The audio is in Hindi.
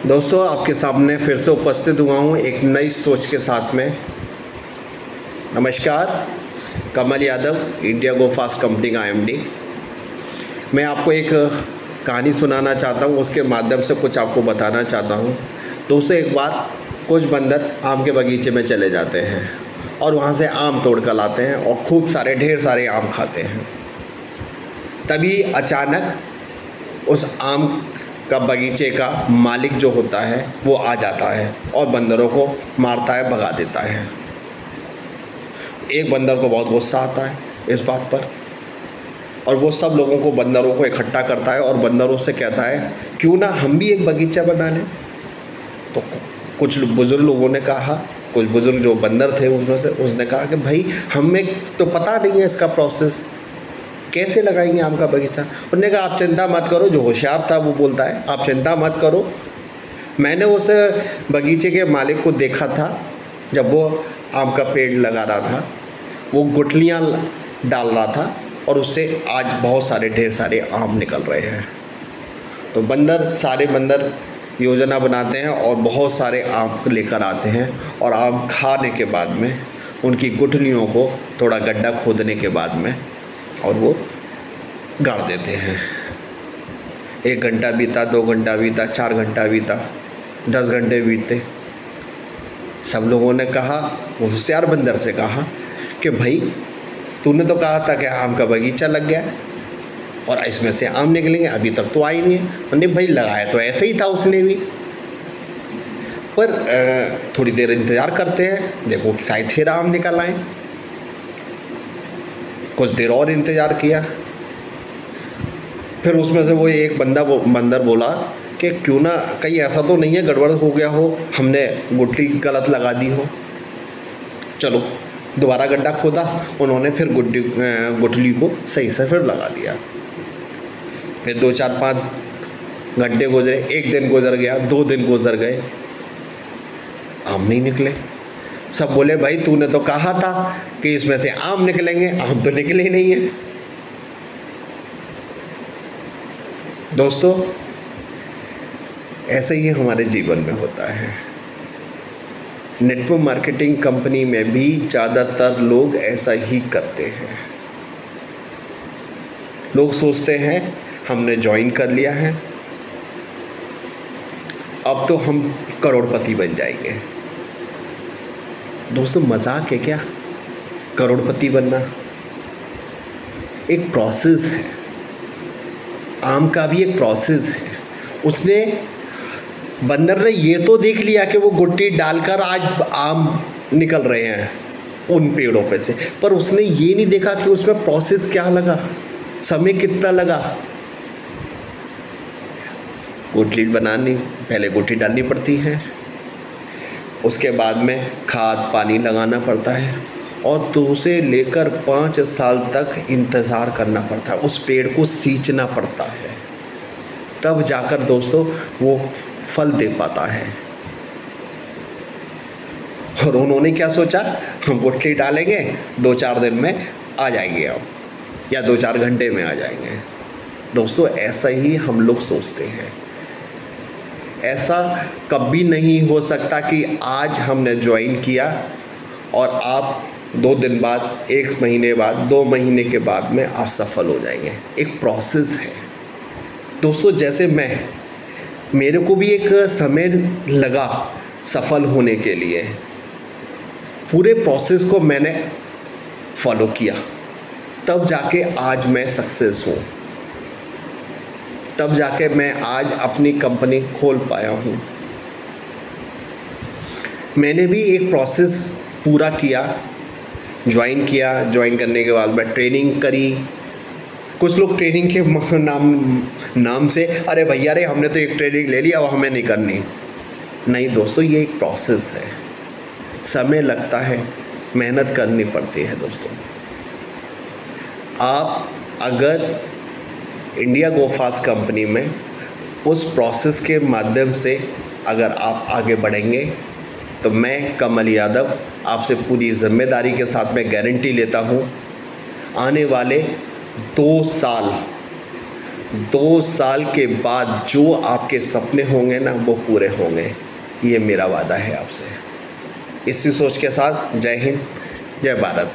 दोस्तों, आपके सामने फिर से उपस्थित हुआ हूँ एक नई सोच के साथ में। नमस्कार, Kamal Yadav, India go fast company का एमडी। मैं आपको एक कहानी सुनाना चाहता हूँ, उसके माध्यम से कुछ आपको बताना चाहता हूँ। दोस्तों, एक बार कुछ बंदर आम के बगीचे में चले जाते हैं और वहाँ से आम तोड़ कर लाते हैं और खूब सारे ढेर सारे आम खाते हैं। तभी अचानक उस आम का बगीचे का मालिक जो होता है वो आ जाता है और बंदरों को मारता है, भगा देता है। एक बंदर को बहुत गुस्सा आता है इस बात पर और वो सब लोगों को, बंदरों को इकट्ठा करता है और बंदरों से कहता है, क्यों ना हम भी एक बगीचा बना लें। तो कुछ बुज़ुर्ग लोगों ने कहा, कुछ बुज़ुर्ग जो बंदर थे उनमें से, उसने कहा कि भाई हमें तो पता नहीं है इसका प्रोसेस, कैसे लगाएंगे आम का बगीचा। उन्होंने कहा आप चिंता मत करो। जो होशियार था वो बोलता है, आप चिंता मत करो, मैंने उस बगीचे के मालिक को देखा था जब वो आम का पेड़ लगा रहा था, वो गुठलियाँ डाल रहा था और उससे आज बहुत सारे ढेर सारे आम निकल रहे हैं। तो सारे बंदर योजना बनाते हैं और बहुत सारे आम लेकर आते हैं और आम खाने के बाद में उनकी गुठलियों को थोड़ा गड्ढा खोदने के बाद में और वो गाड़ देते हैं। 1 घंटा बीता, 2 घंटा बीता, 4 घंटा बीता, 10 घंटे बीते। सब लोगों ने कहा, होशियार बंदर से कहा कि भाई तूने तो कहा था कि आम का बगीचा लग गया और इसमें से आम निकलेंगे, अभी तक तो आई नहीं है। उन्होंने भाई लगाया तो ऐसे ही था उसने भी, पर थोड़ी देर इंतज़ार करते हैं, देखो कि शायद फिर आम निकल आए। कुछ देर और इंतज़ार किया, फिर उसमें से वो एक बंदर बोला कि क्यों ना कहीं ऐसा तो नहीं है गड़बड़ हो गया हो, हमने गुठली गलत लगा दी हो। चलो दोबारा गड्ढा खोदा, उन्होंने फिर गुठली को सही से फिर लगा दिया। फिर 2 4 5 घंटे गुजरे, 1 दिन गुजर गया, 2 दिन गुजर गए, आम नहीं निकले। सब बोले भाई तूने तो कहा था कि इसमें से आम निकलेंगे, आम तो निकले ही नहीं है। दोस्तों, ऐसे ही हमारे जीवन में होता है। नेटवर्क मार्केटिंग कंपनी में भी ज़्यादातर लोग ऐसा ही करते हैं। लोग सोचते हैं हमने ज्वाइन कर लिया है, अब तो हम करोड़पति बन जाएंगे। दोस्तों, मजाक है क्या करोड़पति बनना? एक प्रोसेस है, आम का भी एक प्रोसेस है। बंदर ने ये तो देख लिया कि वो गुट्टी डालकर आज आम निकल रहे हैं उन पेड़ों पे से, पर उसने ये नहीं देखा कि उसमें प्रोसेस क्या लगा, समय कितना लगा। गुठली बनानी, पहले गुट्टी डालनी पड़ती है, उसके बाद में खाद पानी लगाना पड़ता है और 2 से लेकर 5 साल तक इंतज़ार करना पड़ता है, उस पेड़ को सींचना पड़ता है, तब जाकर दोस्तों वो फल दे पाता है। और उन्होंने क्या सोचा, हम गुठली डालेंगे, 2-4 दिन में आ जाएंगे हम, या 2-4 घंटे में आ जाएंगे। दोस्तों, ऐसा ही हम लोग सोचते हैं। ऐसा कभी नहीं हो सकता कि आज हमने ज्वाइन किया और आप 2 दिन बाद, 1 महीने बाद, 2 महीने के बाद में आप सफल हो जाएंगे। एक प्रोसेस है दोस्तों। जैसे मेरे को भी एक समय लगा सफल होने के लिए, पूरे प्रोसेस को मैंने फॉलो किया, तब जाके आज मैं सक्सेस हूँ, तब जाके मैं आज अपनी कंपनी खोल पाया हूँ। मैंने भी एक प्रोसेस पूरा किया, ज्वाइन करने के बाद मैं ट्रेनिंग करी। कुछ लोग ट्रेनिंग के नाम से, अरे भैया रे हमने तो एक ट्रेनिंग ले ली, अब हमें नहीं करनी। नहीं दोस्तों, ये एक प्रोसेस है, समय लगता है, मेहनत करनी पड़ती है। दोस्तों, आप अगर इंडिया गो फास्ट कंपनी में उस प्रोसेस के माध्यम से अगर आप आगे बढ़ेंगे तो मैं कमल यादव आपसे पूरी जिम्मेदारी के साथ में गारंटी लेता हूँ, आने वाले 2 साल 2 साल के बाद जो आपके सपने होंगे ना वो पूरे होंगे, ये मेरा वादा है आपसे। इसी सोच के साथ जय हिंद, जय भारत।